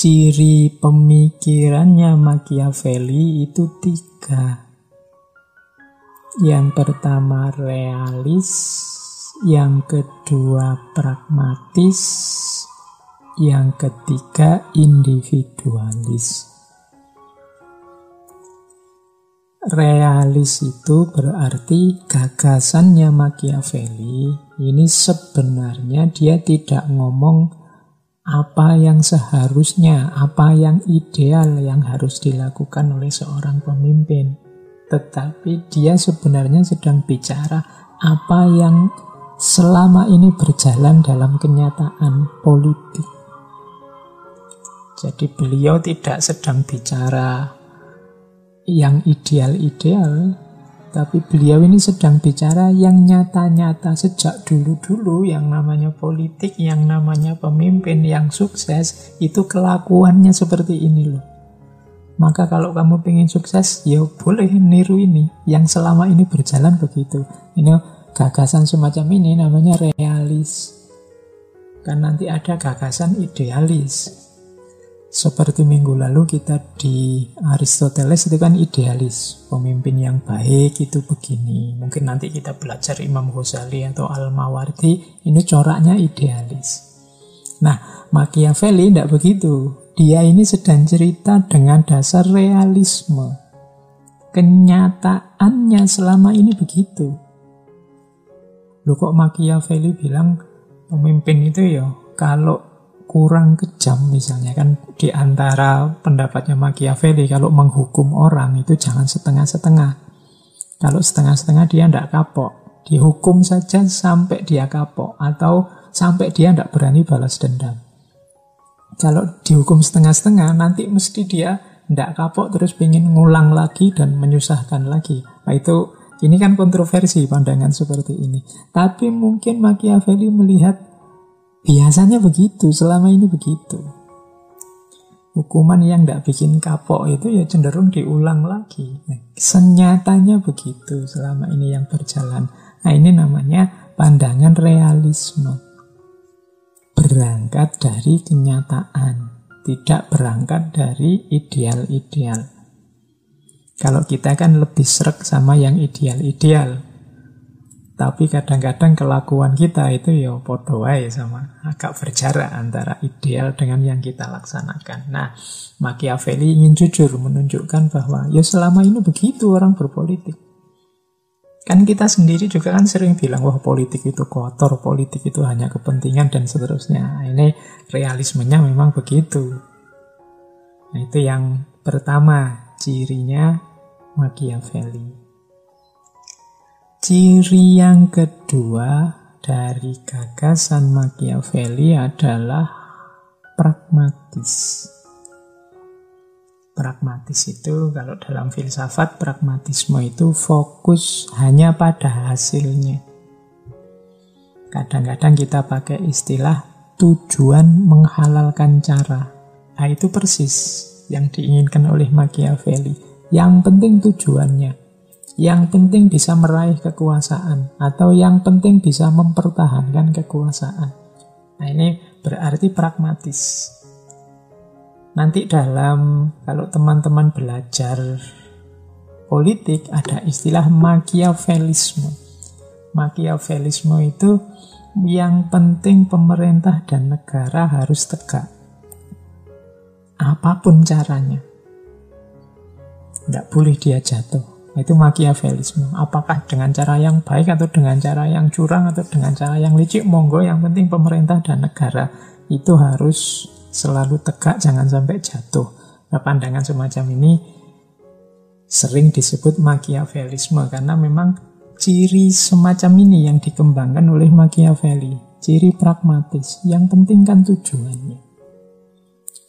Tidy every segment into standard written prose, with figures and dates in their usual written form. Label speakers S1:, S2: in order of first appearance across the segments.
S1: ciri pemikirannya Machiavelli itu 3. Yang pertama realis, yang kedua pragmatis, yang ketiga individualis. Realis itu berarti gagasannya Machiavelli ini sebenarnya dia tidak ngomong apa yang seharusnya, apa yang ideal yang harus dilakukan oleh seorang pemimpin. Tetapi dia sebenarnya sedang bicara apa yang selama ini berjalan dalam kenyataan politik. Jadi beliau tidak sedang bicara yang ideal-ideal, tapi beliau ini sedang bicara yang nyata-nyata sejak dulu-dulu. Yang namanya politik, yang namanya pemimpin yang sukses, itu kelakuannya seperti ini loh. Maka kalau kamu pengen sukses, ya boleh niru ini. Yang selama ini berjalan begitu. Ini gagasan semacam ini namanya realis. Kan nanti ada gagasan idealis. Seperti minggu lalu kita di Aristoteles itu kan idealis. Pemimpin yang baik itu begini. Mungkin nanti kita belajar Imam Ghazali atau Al-Mawardi, ini coraknya idealis. Nah, Machiavelli tidak begitu. Dia ini sedang cerita dengan dasar realisme. Kenyataannya selama ini begitu. Loh kok Machiavelli bilang pemimpin itu ya kalau kurang kejam misalnya, kan di antara pendapatnya Machiavelli kalau menghukum orang itu jangan setengah-setengah. Kalau setengah-setengah dia tidak kapok, dihukum saja sampai dia kapok atau sampai dia tidak berani balas dendam. Kalau dihukum setengah-setengah nanti mesti dia tidak kapok terus pengen ngulang lagi dan menyusahkan lagi. Nah itu, ini kan kontroversi pandangan seperti ini. Tapi mungkin Machiavelli melihat biasanya begitu, selama ini begitu. Hukuman yang tidak bikin kapok itu ya cenderung diulang lagi. Nah, senyatanya begitu selama ini yang berjalan. Nah ini namanya pandangan realisme. Berangkat dari kenyataan, tidak berangkat dari ideal-ideal. Kalau kita kan lebih sreg sama yang ideal-ideal. Tapi kadang-kadang kelakuan kita itu ya podo wae sama, agak berjarak antara ideal dengan yang kita laksanakan. Nah, Machiavelli ingin jujur menunjukkan bahwa ya selama ini begitu orang berpolitik. Kan kita sendiri juga kan sering bilang, wah politik itu kotor, politik itu hanya kepentingan dan seterusnya. Nah, ini realismenya memang begitu. Nah, itu yang pertama, cirinya Machiavelli. Ciri yang kedua dari gagasan Machiavelli adalah pragmatis. Pragmatis itu kalau dalam filsafat, pragmatisme itu fokus hanya pada hasilnya. Kadang-kadang kita pakai istilah tujuan menghalalkan cara. Nah itu persis yang diinginkan oleh Machiavelli. Yang penting tujuannya. Yang penting bisa meraih kekuasaan, atau yang penting bisa mempertahankan kekuasaan. Nah ini berarti pragmatis. Nanti kalau teman-teman belajar politik ada istilah Machiavellisme. Machiavellisme itu yang penting pemerintah dan negara harus tegak. Apapun caranya. Tidak boleh dia jatuh. Itu Machiavellisme. Apakah dengan cara yang baik atau dengan cara yang curang atau dengan cara yang licik, monggo, yang penting pemerintah dan negara itu harus selalu tegak, jangan sampai jatuh. Nah, pandangan semacam ini sering disebut Machiavellisme karena memang ciri semacam ini yang dikembangkan oleh Machiavelli. Ciri pragmatis, yang penting kan tujuannya.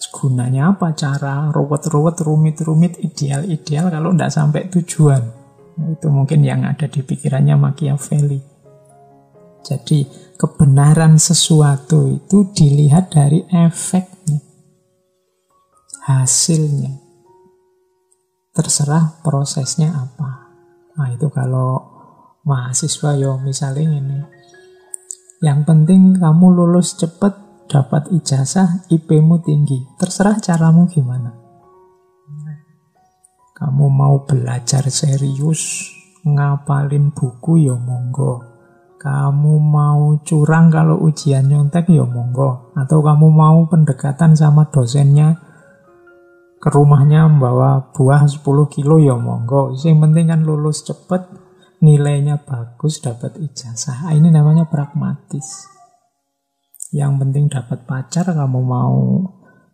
S1: Gunanya apa? Cara ruwet-ruwet, rumit-rumit, ideal-ideal kalau tidak sampai tujuan. Nah, itu mungkin yang ada di pikirannya Machiavelli. Jadi kebenaran sesuatu itu dilihat dari efeknya, hasilnya. Terserah prosesnya apa. Nah itu kalau mahasiswa yo misalnya ini, yang penting kamu lulus cepat, dapat ijazah, IP-mu tinggi. Terserah caramu gimana. Kamu mau belajar serius, ngapalin buku ya monggo. Kamu mau curang kalau ujian nyontek ya monggo. Atau kamu mau pendekatan sama dosennya, ke rumahnya membawa buah 10 kilo ya monggo. Yang penting kan lulus cepet, nilainya bagus, dapat ijazah. Ini namanya pragmatis. Yang penting dapat pacar, kamu mau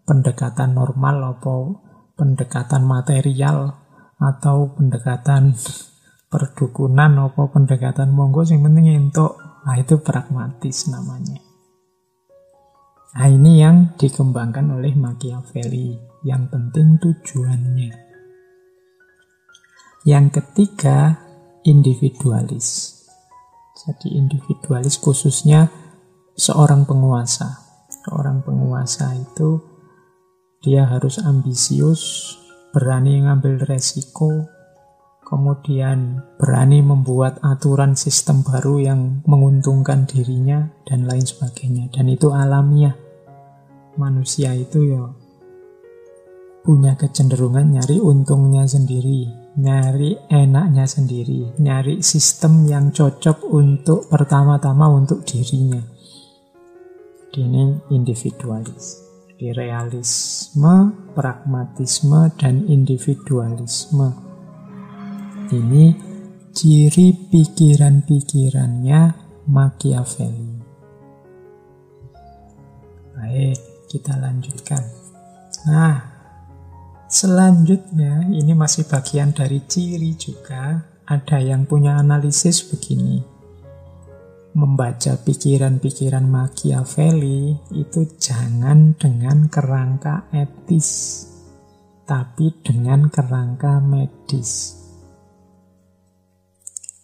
S1: pendekatan normal atau pendekatan material atau pendekatan perdukunan atau pendekatan monggo, yang penting entuk. Nah, itu pragmatis namanya. Nah, ini yang dikembangkan oleh Machiavelli. Yang penting tujuannya. Yang ketiga, individualis. Jadi individualis khususnya seorang penguasa. Seorang penguasa itu dia harus ambisius, berani ngambil resiko, kemudian berani membuat aturan sistem baru yang menguntungkan dirinya, dan lain sebagainya. Dan itu alamiah. Manusia itu ya punya kecenderungan nyari untungnya sendiri, nyari enaknya sendiri, nyari sistem yang cocok untuk pertama-tama untuk dirinya. Ini individualis. Di realisme, pragmatisme, dan individualisme. Ini ciri pikiran-pikirannya Machiavelli. Baik, kita lanjutkan. Nah, selanjutnya, ini masih bagian dari ciri juga. Ada yang punya analisis begini. Membaca pikiran-pikiran Machiavelli itu jangan dengan kerangka etis, tapi dengan kerangka medis.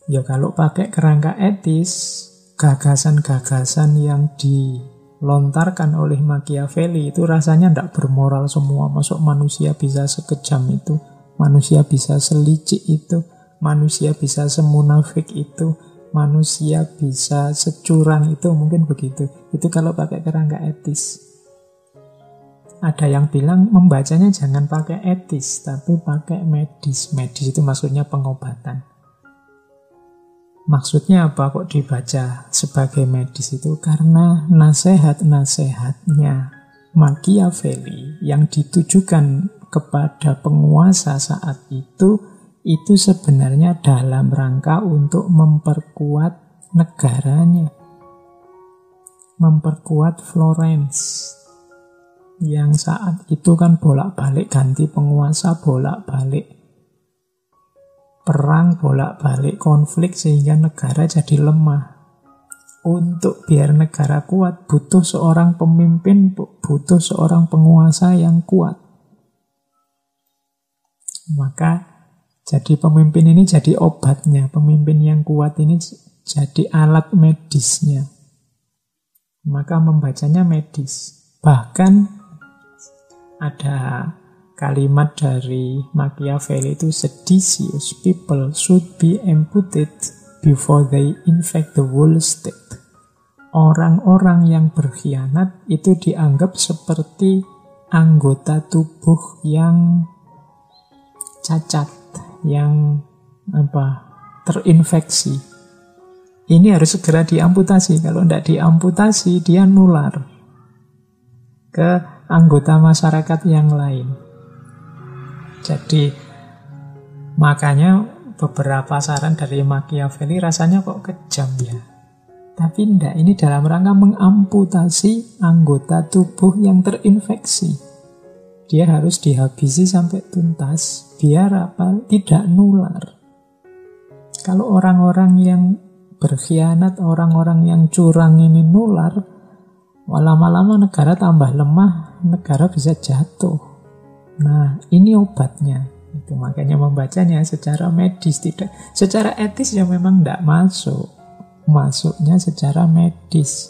S1: Ya kalau pakai kerangka etis, gagasan-gagasan yang dilontarkan oleh Machiavelli itu rasanya tidak bermoral semua. Masuk manusia bisa sekejam itu, manusia bisa selicik itu, manusia bisa semunafik itu, manusia bisa securang itu, mungkin begitu. Itu kalau pakai kerangka etis. Ada yang bilang membacanya jangan pakai etis, tapi pakai medis. Medis itu maksudnya pengobatan. Maksudnya apa kok dibaca sebagai medis itu? Karena nasihat-nasihatnya Machiavelli yang ditujukan kepada penguasa saat itu sebenarnya dalam rangka untuk memperkuat negaranya, memperkuat Florence yang saat itu kan bolak-balik ganti penguasa, bolak-balik perang, bolak-balik konflik, sehingga negara jadi lemah. Untuk biar negara kuat butuh seorang pemimpin, butuh seorang penguasa yang kuat. Maka jadi pemimpin ini jadi obatnya, pemimpin yang kuat ini jadi alat medisnya. Maka membacanya medis. Bahkan ada kalimat dari Machiavelli itu, seditious people should be amputed before they infect the whole state. Orang-orang yang berkhianat itu dianggap seperti anggota tubuh yang cacat, yang terinfeksi. Ini harus segera diamputasi. Kalau tidak diamputasi, dia nular ke anggota masyarakat yang lain. Jadi makanya beberapa saran dari Machiavelli rasanya kok kejam ya. Tapi tidak, ini dalam rangka mengamputasi anggota tubuh yang terinfeksi. Dia harus dihabisi sampai tuntas, biar apa? Tidak nular. Kalau orang-orang yang berkhianat, orang-orang yang curang ini nular, lama-lama negara tambah lemah, negara bisa jatuh. Nah, ini obatnya. Itu makanya membacanya secara medis, tidak secara etis ya memang tidak masuk. Masuknya secara medis.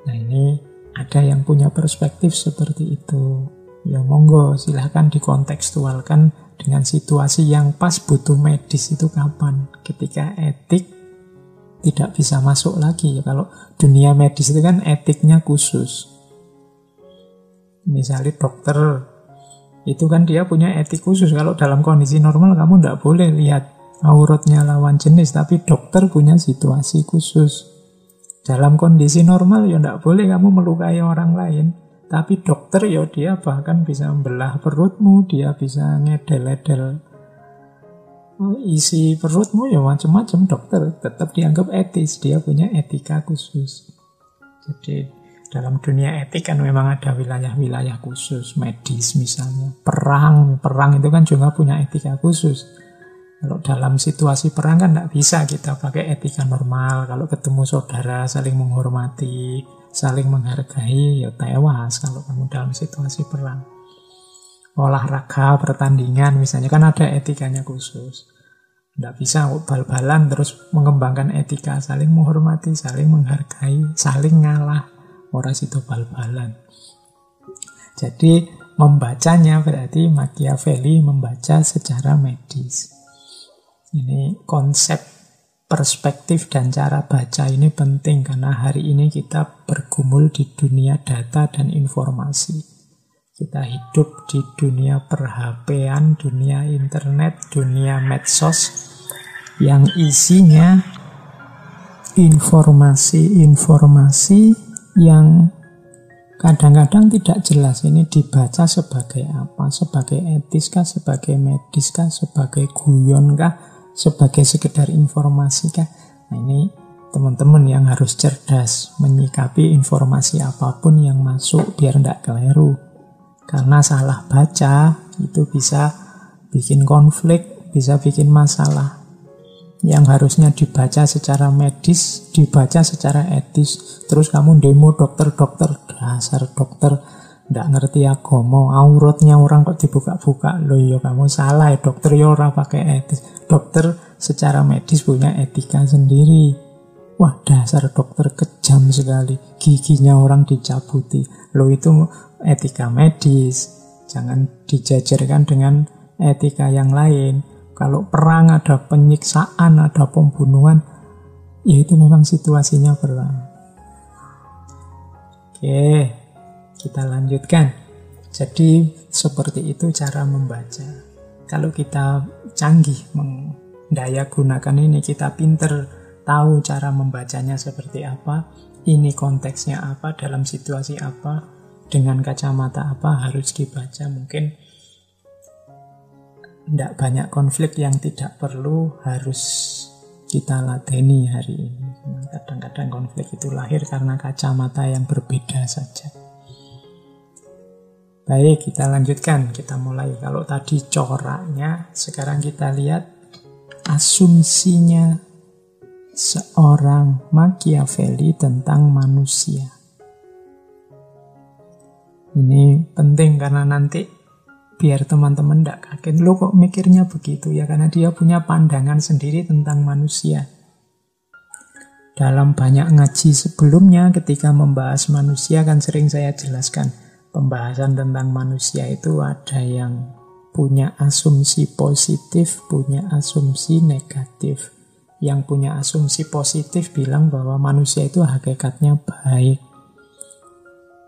S1: Nah, ini ada yang punya perspektif seperti itu. Ya monggo, silahkan dikontekstualkan dengan situasi yang pas butuh medis itu kapan. Ketika etik tidak bisa masuk lagi. Kalau dunia medis itu kan etiknya khusus. Misalnya dokter, itu kan dia punya etik khusus. Kalau dalam kondisi normal kamu tidak boleh lihat auratnya lawan jenis, tapi dokter punya situasi khusus. Dalam kondisi normal ya tidak boleh kamu melukai orang lain, tapi dokter ya dia bahkan bisa membelah perutmu, dia bisa ngedel-edel isi perutmu, ya macam-macam. Dokter tetap dianggap etis, dia punya etika khusus. Jadi dalam dunia etik kan memang ada wilayah-wilayah khusus. Medis misalnya, perang itu kan juga punya etika khusus. Kalau dalam situasi perang kan tidak bisa kita pakai etika normal. Kalau ketemu saudara saling menghormati, saling menghargai, ya tewas kalau kamu dalam situasi perang. Olahraga, pertandingan misalnya kan ada etikanya khusus. Tidak bisa bal-balan terus mengembangkan etika, saling menghormati, saling menghargai, saling ngalah. Ora situ bal-balan. Jadi membacanya berarti Machiavelli membaca secara medis. Ini konsep perspektif dan cara baca ini penting karena hari ini kita bergumul di dunia data dan informasi. Kita hidup di dunia per-HP-an, dunia internet, dunia medsos yang isinya informasi-informasi yang kadang-kadang tidak jelas ini dibaca sebagai apa, sebagai etis kah, sebagai medis kah, sebagai guyon kah, sebagai sekedar informasi kah. Nah ini teman-teman yang harus cerdas menyikapi informasi apapun yang masuk biar tidak keliru. Karena salah baca itu bisa bikin konflik, bisa bikin masalah. Yang harusnya dibaca secara medis, dibaca secara etis. Terus kamu demo dokter-dokter, dasar dokter ndak ngerti agama, auratnya orang kok dibuka-buka. Loh ya kamu salah ya, dokter ya ora pakai etis. Dokter secara medis punya etika sendiri. Wah, dasar dokter kejam sekali, giginya orang dicabuti. Loh itu etika medis, jangan dijajarkan dengan etika yang lain. Kalau perang ada penyiksaan, ada pembunuhan, ya itu memang situasinya perang. Oke, kita lanjutkan. Jadi seperti itu cara membaca. Kalau kita canggih mendaya gunakan ini, kita pinter tahu cara membacanya seperti apa, ini konteksnya apa, dalam situasi apa, dengan kacamata apa harus dibaca. Mungkin tidak banyak konflik yang tidak perlu harus kita ladeni hari ini. Kadang-kadang konflik itu lahir karena kacamata yang berbeda saja. Baik, kita lanjutkan. Kita mulai. Kalau tadi coraknya, sekarang kita lihat asumsinya seorang Machiavelli tentang manusia. Ini penting karena nanti biar teman-teman tidak kaget, lo kok mikirnya begitu ya, karena dia punya pandangan sendiri tentang manusia. Dalam banyak ngaji sebelumnya ketika membahas manusia kan sering saya jelaskan, pembahasan tentang manusia itu ada yang punya asumsi positif, punya asumsi negatif. Yang punya asumsi positif bilang bahwa manusia itu hakikatnya baik.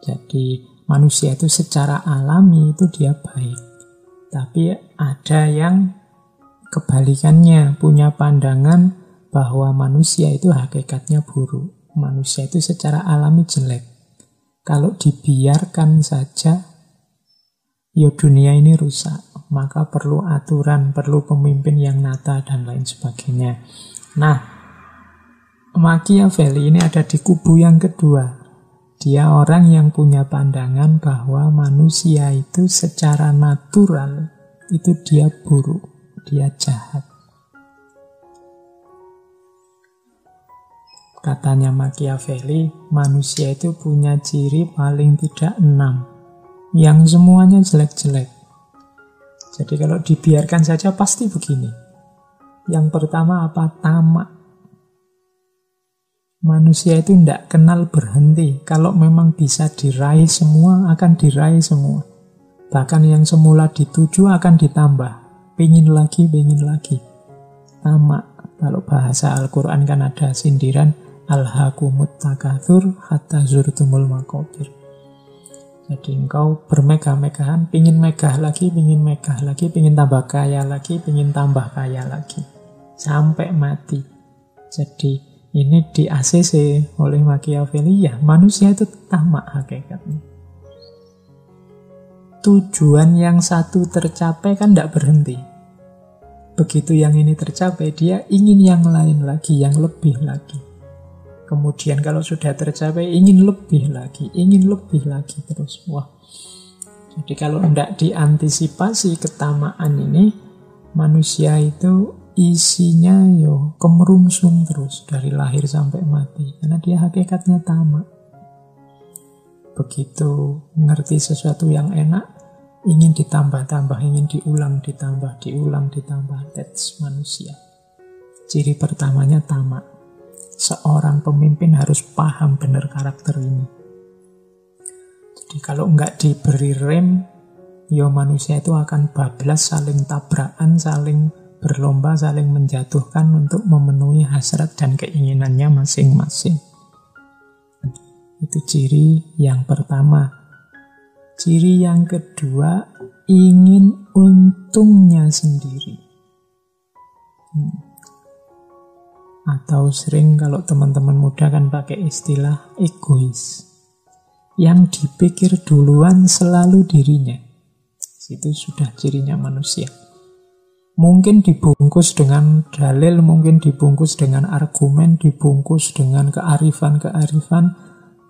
S1: Jadi manusia itu secara alami itu dia baik. Tapi ada yang kebalikannya, punya pandangan bahwa manusia itu hakikatnya buruk. Manusia itu secara alami jelek. Kalau dibiarkan saja, ya dunia ini rusak. Maka perlu aturan, perlu pemimpin yang nata dan lain sebagainya. Nah, Machiavelli ini ada di kubu yang kedua. Dia orang yang punya pandangan bahwa manusia itu secara natural itu dia buruk, dia jahat. Katanya Machiavelli, manusia itu punya ciri paling tidak 6, yang semuanya jelek-jelek. Jadi kalau dibiarkan saja pasti begini. Yang pertama apa? Tamak. Manusia itu tidak kenal berhenti. Kalau memang bisa diraih semua, akan diraih semua. Bahkan yang semula dituju akan ditambah. Pengin lagi, pengin lagi. Tamak. Kalau bahasa Al-Quran kan ada sindiran, alhaakumut takatsur hatta zurtumul maqabir. Jadi engkau bermegah-megahan, pingin megah lagi, pingin tambah kaya lagi, pingin tambah kaya lagi. Sampai mati. Jadi ini di ACC oleh Machiavelli, ya manusia itu tamak hakikatnya. Tujuan yang satu tercapai kan tidak berhenti. Begitu yang ini tercapai, dia ingin yang lain lagi, yang lebih lagi. Kemudian kalau sudah tercapai, ingin lebih lagi terus. Wah. Jadi kalau tidak diantisipasi ketamaan ini, manusia itu isinya kemerungsung terus dari lahir sampai mati. Karena dia hakikatnya tamak. Begitu ngerti sesuatu yang enak, ingin ditambah-tambah, ingin ditambah. That's manusia. Ciri pertamanya tamak. Seorang pemimpin harus paham benar karakter ini. Jadi kalau nggak diberi rem, manusia itu akan bablas, saling tabrakan, saling berlomba, saling menjatuhkan untuk memenuhi hasrat dan keinginannya masing-masing. Itu ciri yang pertama. Ciri yang kedua, ingin untungnya sendiri. Atau sering kalau teman-teman muda kan pakai istilah egois. Yang dipikir duluan selalu dirinya. Itu sudah cirinya manusia. Mungkin dibungkus dengan dalil, mungkin dibungkus dengan argumen, dibungkus dengan kearifan-kearifan.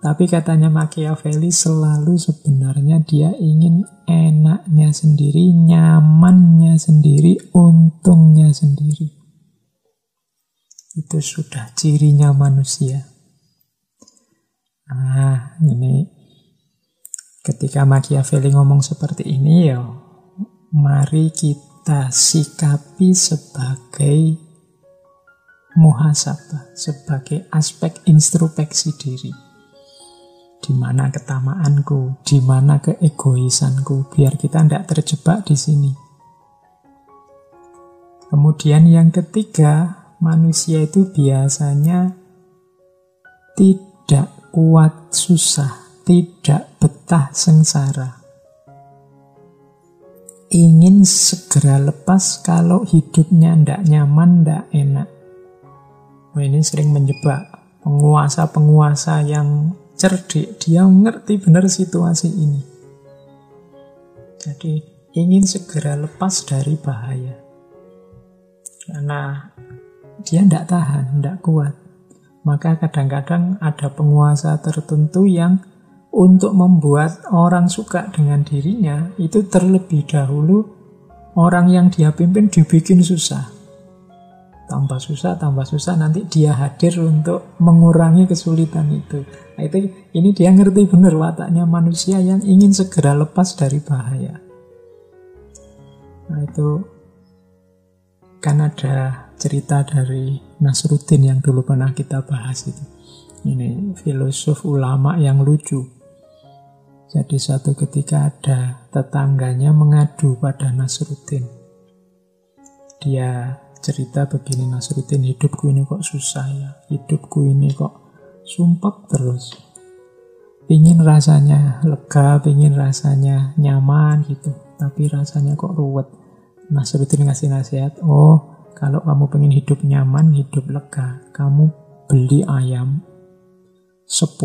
S1: Tapi katanya Machiavelli selalu sebenarnya dia ingin enaknya sendiri, nyamannya sendiri, untungnya sendiri. Itu sudah cirinya manusia. Nah, ini ketika Machiavelli ngomong seperti ini, mari kita sikapi sebagai muhasabah, sebagai aspek introspeksi diri. Di mana ketamaanku, di mana keegoisanku, biar kita tidak terjebak di sini. Kemudian yang ketiga, manusia itu biasanya tidak kuat susah, tidak betah sengsara. Ingin segera lepas kalau hidupnya tidak nyaman, tidak enak. Ini sering menjebak penguasa-penguasa yang cerdik. Dia ngerti benar situasi ini. Jadi ingin segera lepas dari bahaya. Karena dia tidak tahan, tidak kuat. Maka kadang-kadang ada penguasa tertentu yang untuk membuat orang suka dengan dirinya, itu terlebih dahulu orang yang dia pimpin dibikin susah. Tambah susah, nanti dia hadir untuk mengurangi kesulitan itu. Nah, ini dia ngerti benar wataknya manusia yang ingin segera lepas dari bahaya. Nah, itu kan ada cerita dari Nasruddin yang dulu pernah kita bahas itu. Ini filosof ulama yang lucu. Jadi suatu ketika ada tetangganya mengadu pada Nasruddin. Dia cerita begini, Nasruddin, hidupku ini kok susah ya. Hidupku ini kok sumpek terus. Pingin rasanya lega, pingin rasanya nyaman gitu. Tapi rasanya kok ruwet. Nasruddin ngasih nasihat, kalau kamu pengen hidup nyaman, hidup lega, kamu beli ayam 10,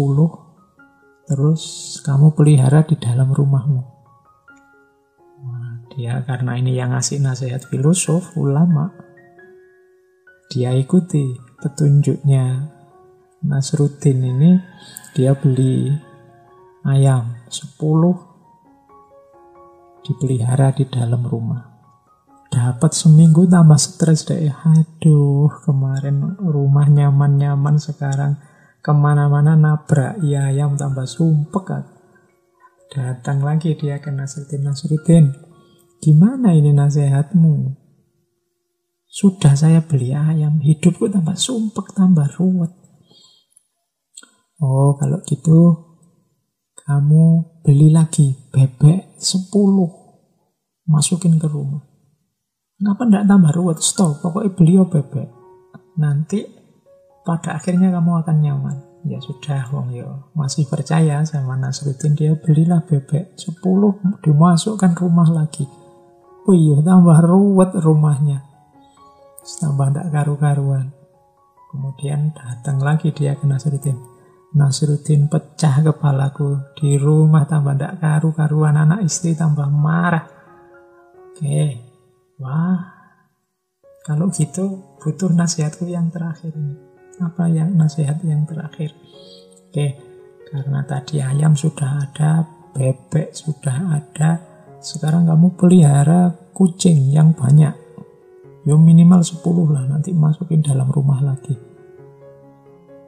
S1: terus kamu pelihara di dalam rumahmu. Nah, dia karena ini yang ngasih nasihat filosof, ulama, dia ikuti petunjuknya Nasruddin ini. Dia beli ayam 10, dipelihara di dalam rumah. Dapat seminggu tambah stres deh. Aduh, kemarin rumah nyaman-nyaman, sekarang kemana-mana nabrak ayam, tambah sumpek. Datang lagi dia ke Nasruddin, gimana ini nasihatmu? Sudah saya beli ayam, hidupku tambah sumpek, tambah ruwet. Kalau gitu kamu beli lagi bebek 10, masukin ke rumah. Kenapa tidak tambah ruwet? Stop, pokoknya beli bebek. nanti pada akhirnya kamu akan nyaman. Ya sudah, wong yo masih percaya sama Nasruddin, dia belilah bebek 10, dimasukkan rumah lagi. Wih, tambah ruwet rumahnya, tambah ndak karu-karuan. Kemudian datang lagi dia ke Nasruddin. Nasruddin, pecah kepalaku, di rumah tambah ndak karu-karuan, anak istri tambah marah. Oke, wah, kalau gitu butuh nasihatku yang terakhir ini. Apa yang nasihat yang terakhir? Oke, karena tadi ayam sudah ada, bebek sudah ada, sekarang kamu pelihara kucing yang banyak. Yo minimal 10 lah, nanti masukin dalam rumah lagi.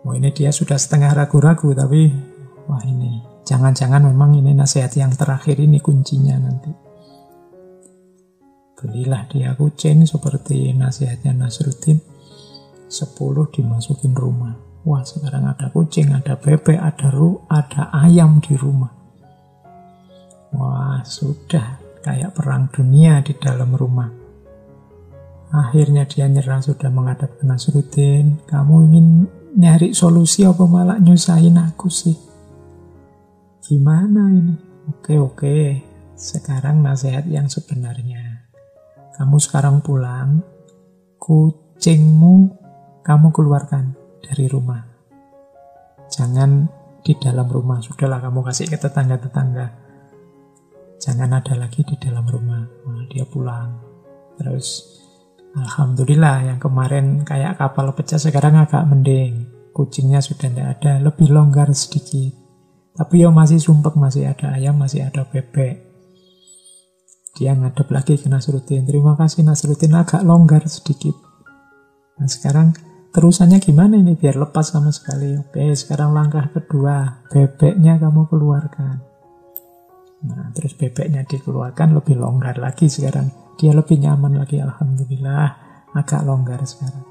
S1: Wah, ini dia sudah setengah ragu-ragu, tapi wah ini, jangan-jangan memang ini nasihat yang terakhir, ini kuncinya nanti. Belilah dia kucing seperti nasihatnya Nasruddin, 10 dimasukin rumah. Wah, sekarang ada kucing, ada bebek, ada ayam di rumah. Wah, sudah kayak perang dunia di dalam rumah. Akhirnya dia nyerah, sudah menghadap ke Nasruddin. Kamu ingin nyari solusi apa malah nyusahin aku sih? Gimana ini? Oke. Sekarang nasihat yang sebenarnya. Kamu sekarang pulang, kucingmu kamu keluarkan dari rumah. Jangan di dalam rumah. Sudahlah, kamu kasih ke tetangga-tetangga. Jangan ada lagi di dalam rumah. Nah, dia pulang. Terus alhamdulillah, yang kemarin kayak kapal pecah sekarang agak mending. Kucingnya sudah tidak ada, lebih longgar sedikit. Tapi ya masih sumpek, masih ada ayam, masih ada bebek. Dia ngadep lagi ke Nasruddin. Terima kasih Nasruddin, agak longgar sedikit. Nah sekarang terusannya gimana ini biar lepas sama sekali? Oke, sekarang langkah kedua, bebeknya kamu keluarkan. Nah terus bebeknya dikeluarkan, lebih longgar lagi sekarang. Dia lebih nyaman lagi, alhamdulillah, agak longgar sekarang.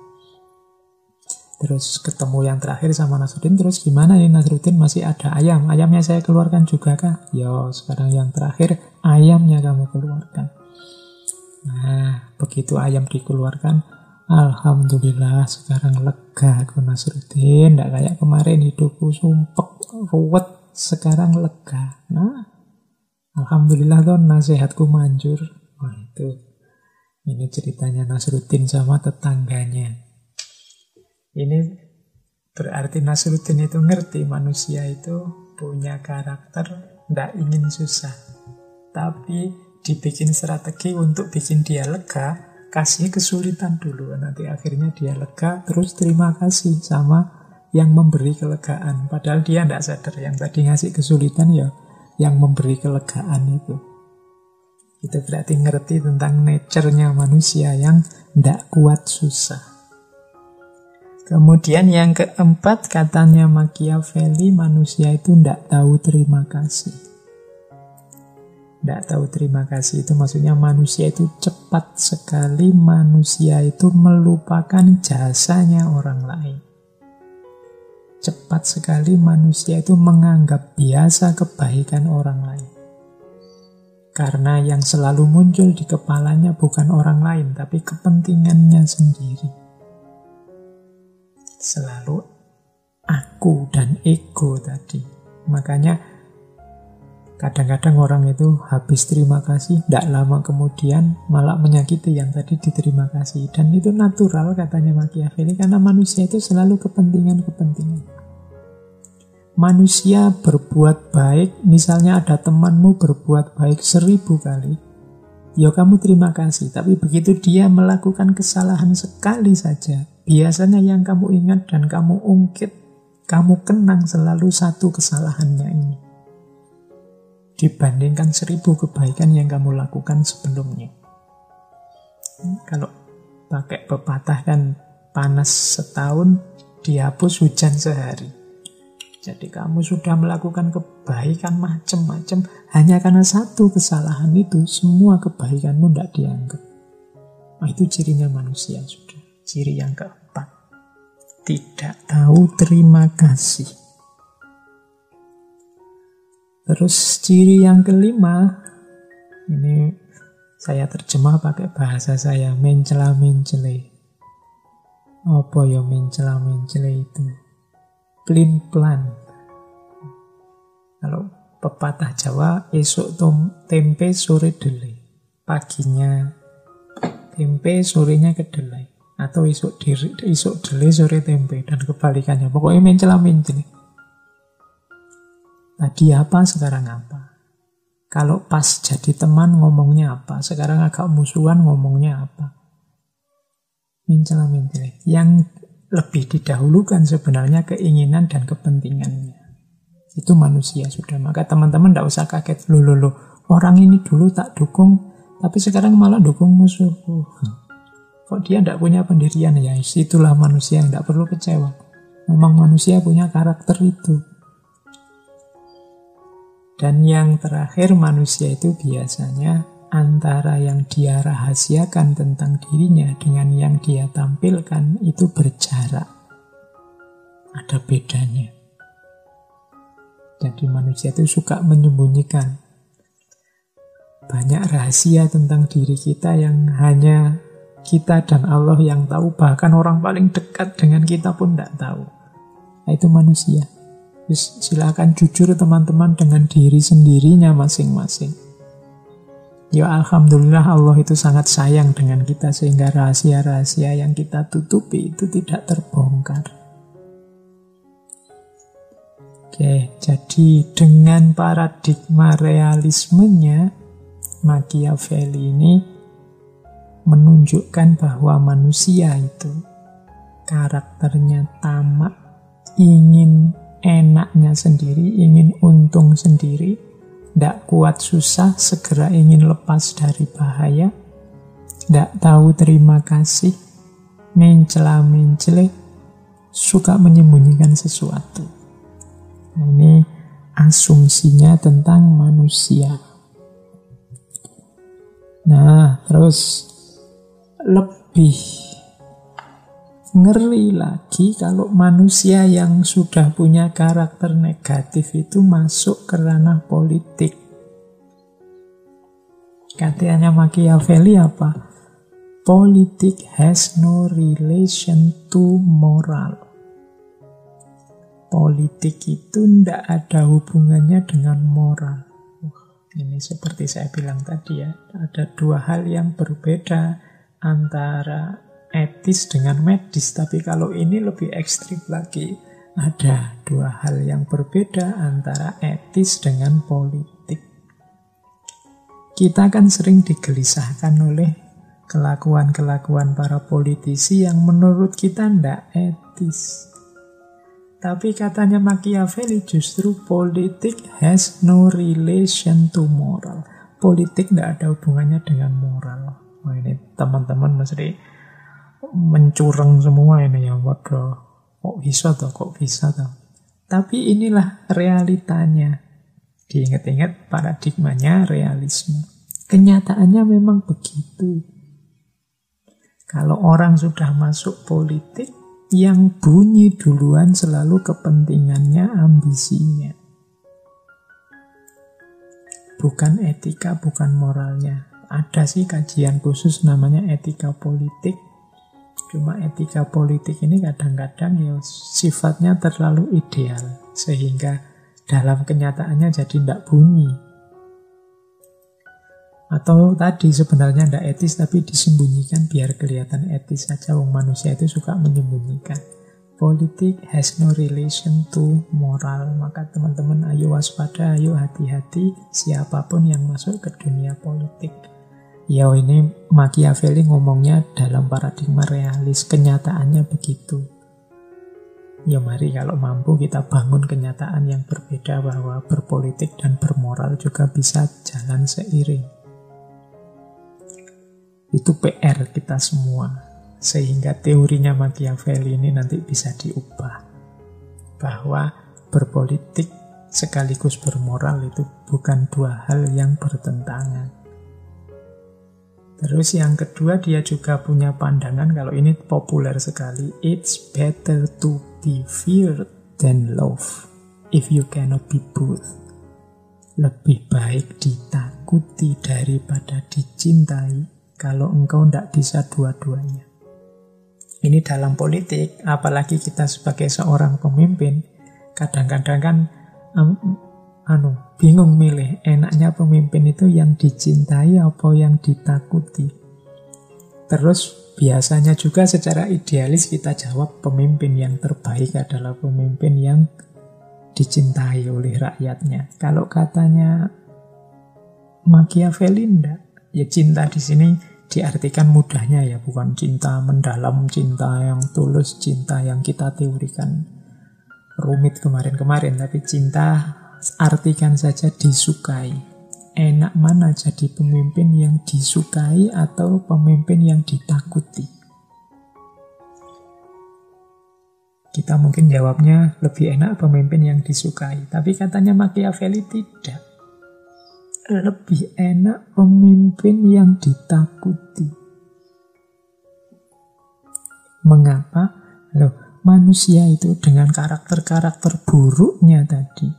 S1: Terus ketemu yang terakhir sama Nasruddin, terus gimana nih Nasruddin, masih ada ayam, ayamnya saya keluarkan juga kah? Yo, sekarang yang terakhir, ayamnya kamu keluarkan. Nah, begitu ayam dikeluarkan, alhamdulillah sekarang lega aku Nasruddin, tidak kayak kemarin hidupku sumpek, ruwet, sekarang lega. Nah, alhamdulillah tuh nasihatku manjur. Wah itu, ini ceritanya Nasruddin sama tetangganya. Ini berarti Nasruddin itu ngerti manusia itu punya karakter tidak ingin susah. Tapi dibikin strategi untuk bikin dia lega, kasih kesulitan dulu. Nanti akhirnya dia lega, terus terima kasih sama yang memberi kelegaan. Padahal dia tidak sadar yang tadi ngasih kesulitan ya yang memberi kelegaan itu. Itu berarti ngerti tentang nature-nya manusia yang tidak kuat susah. Kemudian yang keempat, katanya Machiavelli, manusia itu tidak tahu terima kasih. Tidak tahu terima kasih itu maksudnya manusia itu cepat sekali, manusia itu melupakan jasanya orang lain. Cepat sekali manusia itu menganggap biasa kebaikan orang lain. Karena yang selalu muncul di kepalanya bukan orang lain, tapi kepentingannya sendiri. Selalu aku dan ego tadi. Makanya kadang-kadang orang itu habis terima kasih, tidak lama kemudian malah menyakiti yang tadi diterima kasih. Dan itu natural katanya Machiavelli, karena manusia itu selalu kepentingan-kepentingan. Manusia berbuat baik, misalnya ada temanmu berbuat baik 1000 kali, ya kamu terima kasih. Tapi begitu dia melakukan kesalahan sekali saja, biasanya yang kamu ingat dan kamu ungkit, kamu kenang selalu satu kesalahannya ini, dibandingkan 1000 kebaikan yang kamu lakukan sebelumnya. Kalau pakai pepatah kan, panas setahun, dihapus hujan sehari. Jadi kamu sudah melakukan kebaikan macam-macam, hanya karena satu kesalahan itu, semua kebaikanmu tidak dianggap. Nah, itu cirinya manusia sudah. Ciri yang keempat, tidak tahu terima kasih. Terus ciri yang kelima, ini saya terjemah pakai bahasa saya, mencela-mencele. Apa ya mencela-mencela itu? Plin-plan. Kalau pepatah Jawa, esok tempe sore delai. Paginya tempe, sorenya kedelai. Atau esok delai, sore tempe. Dan kebalikannya. Pokoknya mencela-mencela. Tadi apa, sekarang apa. Kalau pas jadi teman ngomongnya apa. Sekarang agak musuhan ngomongnya apa. Mencela-mencela. Yang lebih didahulukan sebenarnya keinginan dan kepentingannya. Itu manusia sudah. Maka teman-teman tidak usah kaget. Loh. Orang ini dulu tak dukung, tapi sekarang malah dukung musuhku. Kok dia tidak punya pendirian? Ya itulah manusia, tidak perlu kecewa. Memang manusia punya karakter itu. Dan yang terakhir, manusia itu biasanya antara yang dia rahasiakan tentang dirinya dengan yang dia tampilkan itu berjarak. Ada bedanya. Jadi manusia itu suka menyembunyikan banyak rahasia tentang diri kita yang hanya kita dan Allah yang tahu. Bahkan orang paling dekat dengan kita pun tidak tahu. Nah, itu manusia. Silakan jujur teman-teman dengan diri sendirinya masing-masing. Ya alhamdulillah Allah itu sangat sayang dengan kita sehingga rahasia-rahasia yang kita tutupi itu tidak terbongkar. Oke, jadi dengan paradigma realismenya Machiavelli ini menunjukkan bahwa manusia itu karakternya tamak, ingin enaknya sendiri, ingin untung sendiri, tidak kuat susah, segera ingin lepas dari bahaya, tidak tahu terima kasih, mencela-mencela, suka menyembunyikan sesuatu. Nah, ini asumsinya tentang manusia. Nah, terus lebih ngeri lagi kalau manusia yang sudah punya karakter negatif itu masuk ke ranah politik. Katanya Machiavelli apa? Politik has no relation to moral. Politik itu tidak ada hubungannya dengan moral. Ini seperti saya bilang tadi ya, ada dua hal yang berbeda antara etis dengan medis, tapi kalau ini lebih ekstrim lagi. Ada dua hal yang berbeda antara etis dengan politik. Kita kan sering digelisahkan oleh kelakuan-kelakuan para politisi yang menurut kita tidak etis. Tapi katanya Machiavelli justru politik has no relation to moral. Politik tidak ada hubungannya dengan moral. Wah, ini teman-teman mesti mencurang semua ini ya. Waduh, kok bisa toh. Tapi inilah realitanya. Diingat-ingat paradigmanya realisme. Kenyataannya memang begitu. Kalau orang sudah masuk politik, yang bunyi duluan selalu kepentingannya, ambisinya. Bukan etika, bukan moralnya. Ada sih kajian khusus namanya etika politik. Cuma etika politik ini kadang-kadang ya sifatnya terlalu ideal. Sehingga dalam kenyataannya jadi tidak bunyi. Atau tadi sebenarnya tidak etis tapi disembunyikan biar kelihatan etis saja. Wong manusia itu suka menyembunyikan. Politik has no relation to moral. Maka teman-teman ayo waspada, ayo hati-hati siapapun yang masuk ke dunia politik. Ya ini Machiavelli ngomongnya dalam paradigma realis. Kenyataannya begitu. Ya mari kalau mampu kita bangun kenyataan yang berbeda bahwa berpolitik dan bermoral juga bisa jalan seiring. Itu PR kita semua. Sehingga teorinya Machiavelli ini nanti bisa diubah. Bahwa berpolitik sekaligus bermoral itu bukan dua hal yang bertentangan. Terus yang kedua dia juga punya pandangan, kalau ini populer sekali. It's better to be feared than love if you cannot be both. Lebih baik ditakuti daripada dicintai kalau engkau tidak bisa dua-duanya. Ini dalam politik, apalagi kita sebagai seorang pemimpin, kadang-kadang kan bingung milih. Enaknya pemimpin itu yang dicintai apa yang ditakuti. Terus biasanya juga secara idealis kita jawab pemimpin yang terbaik adalah pemimpin yang dicintai oleh rakyatnya. Kalau katanya Machiavelli enggak. Ya cinta di sini diartikan mudahnya ya, bukan cinta mendalam, cinta yang tulus, cinta yang kita teorikan rumit kemarin-kemarin, tapi cinta artikan saja disukai. Enak mana jadi pemimpin yang disukai atau pemimpin yang ditakuti? Kita mungkin jawabnya lebih enak pemimpin yang disukai, tapi katanya Machiavelli tidak. Lebih enak pemimpin yang ditakuti. Mengapa? Loh, manusia itu dengan karakter-karakter buruknya tadi.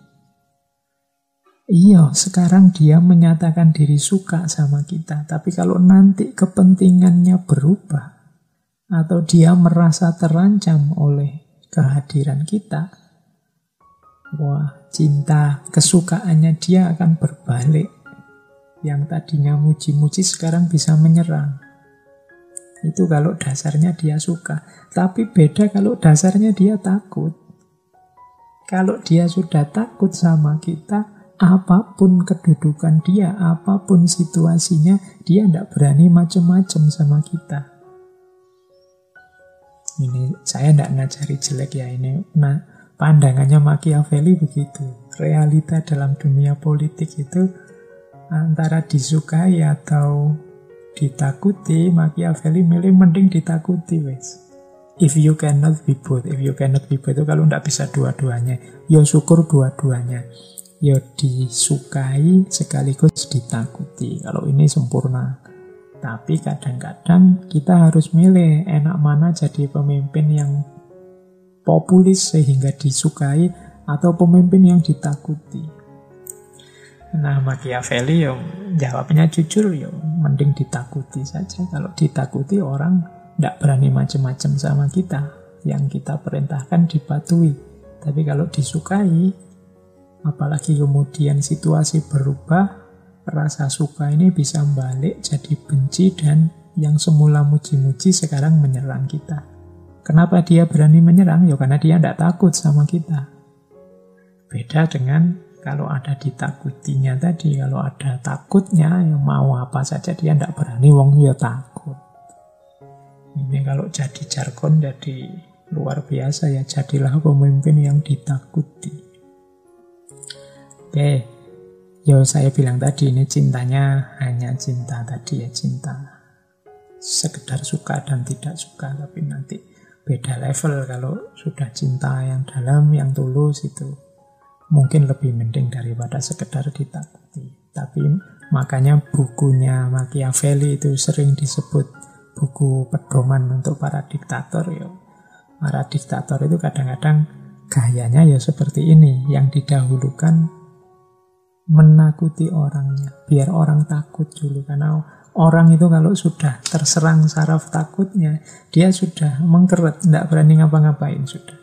S1: Iya, sekarang dia menyatakan diri suka sama kita. Tapi kalau nanti kepentingannya berubah, atau dia merasa terancam oleh kehadiran kita, wah, cinta, kesukaannya dia akan berbalik. Yang tadinya muji-muji sekarang bisa menyerang. Itu kalau dasarnya dia suka. Tapi beda kalau dasarnya dia takut. Kalau dia sudah takut sama kita, apapun kedudukan dia, apapun situasinya, dia tidak berani macam-macam sama kita. Ini saya tidak ngajari jelek ya ini. Nah, pandangannya Machiavelli begitu. Realita dalam dunia politik itu antara disukai atau ditakuti. Machiavelli milih mending ditakuti, wes. If you cannot be both. If you cannot be both itu kalau tidak bisa dua-duanya, ya syukur dua-duanya. Ya disukai sekaligus ditakuti. Kalau ini sempurna. Tapi kadang-kadang kita harus milih enak mana jadi pemimpin yang populis sehingga disukai atau pemimpin yang ditakuti. Nah, Machiavelli jawabnya jujur, mending ditakuti saja. Kalau ditakuti orang tidak berani macam-macam sama kita. Yang kita perintahkan dipatuhi. Tapi kalau disukai, apalagi kemudian situasi berubah, rasa suka ini bisa balik jadi benci dan yang semula muji-muji sekarang menyerang kita. Kenapa dia berani menyerang? Ya karena dia tidak takut sama kita. Beda dengan kalau ada ditakutinya tadi, kalau ada takutnya, ya mau apa saja dia tidak berani, wong ya takut. Ini kalau jadi jargon, jadi luar biasa ya, jadilah pemimpin yang ditakuti. Oke, ya saya bilang tadi, ini cintanya hanya cinta tadi ya, cinta sekedar suka dan tidak suka, tapi nanti beda level kalau sudah cinta yang dalam, yang tulus itu. Mungkin lebih mending daripada sekedar ditakuti. Tapi makanya bukunya Machiavelli itu sering disebut buku pedoman untuk para diktator. Ya. Para diktator itu kadang-kadang gayanya ya seperti ini. Yang didahulukan menakuti orangnya. Biar orang takut dulu. Karena orang itu kalau sudah terserang saraf takutnya, dia sudah mengkeret, tidak berani ngapa-ngapain sudah.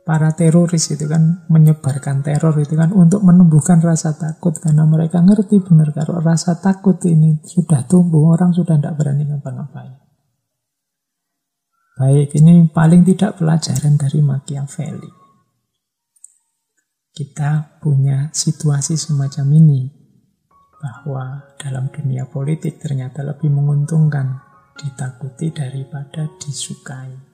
S1: Para teroris itu kan menyebarkan teror itu kan untuk menumbuhkan rasa takut. Karena mereka ngerti benar kalau rasa takut ini sudah tumbuh, orang sudah tidak berani ngapa-ngapain. Baik, ini paling tidak pelajaran dari Machiavelli. Kita punya situasi semacam ini. Bahwa dalam dunia politik ternyata lebih menguntungkan ditakuti daripada disukai.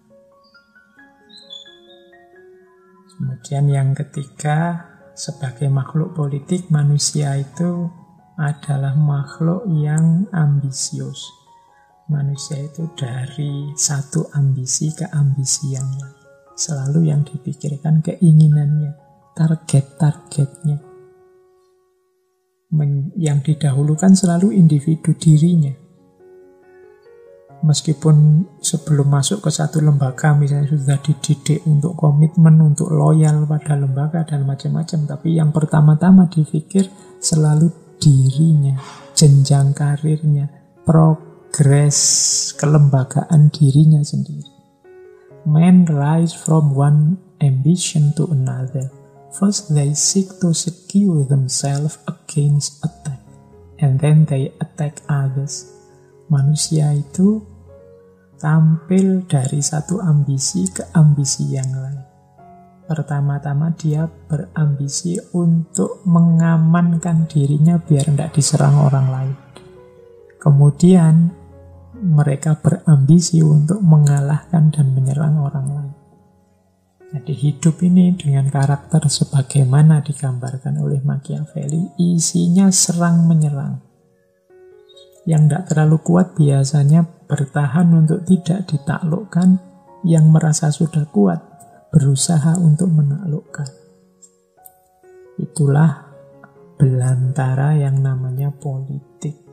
S1: Kemudian yang ketiga, sebagai makhluk politik, manusia itu adalah makhluk yang ambisius. Manusia itu dari satu ambisi ke ambisi yang lain. Selalu yang dipikirkan keinginannya, target-targetnya. Yang didahulukan selalu individu dirinya. Meskipun sebelum masuk ke satu lembaga misalnya sudah dididik untuk komitmen, untuk loyal pada lembaga dan macam-macam, tapi yang pertama-tama dipikir selalu dirinya, jenjang karirnya, progres kelembagaan dirinya sendiri. Men rise from one ambition to another. First they seek to secure themselves against attack, and then they attack others. Manusia itu tampil dari satu ambisi ke ambisi yang lain. Pertama-tama dia berambisi untuk mengamankan dirinya biar tidak diserang orang lain. Kemudian mereka berambisi untuk mengalahkan dan menyerang orang lain. Jadi hidup ini dengan karakter sebagaimana digambarkan oleh Machiavelli, isinya serang-menyerang. Yang tidak terlalu kuat biasanya bertahan untuk tidak ditaklukkan, yang merasa sudah kuat berusaha untuk menaklukkan. Itulah belantara yang namanya politik.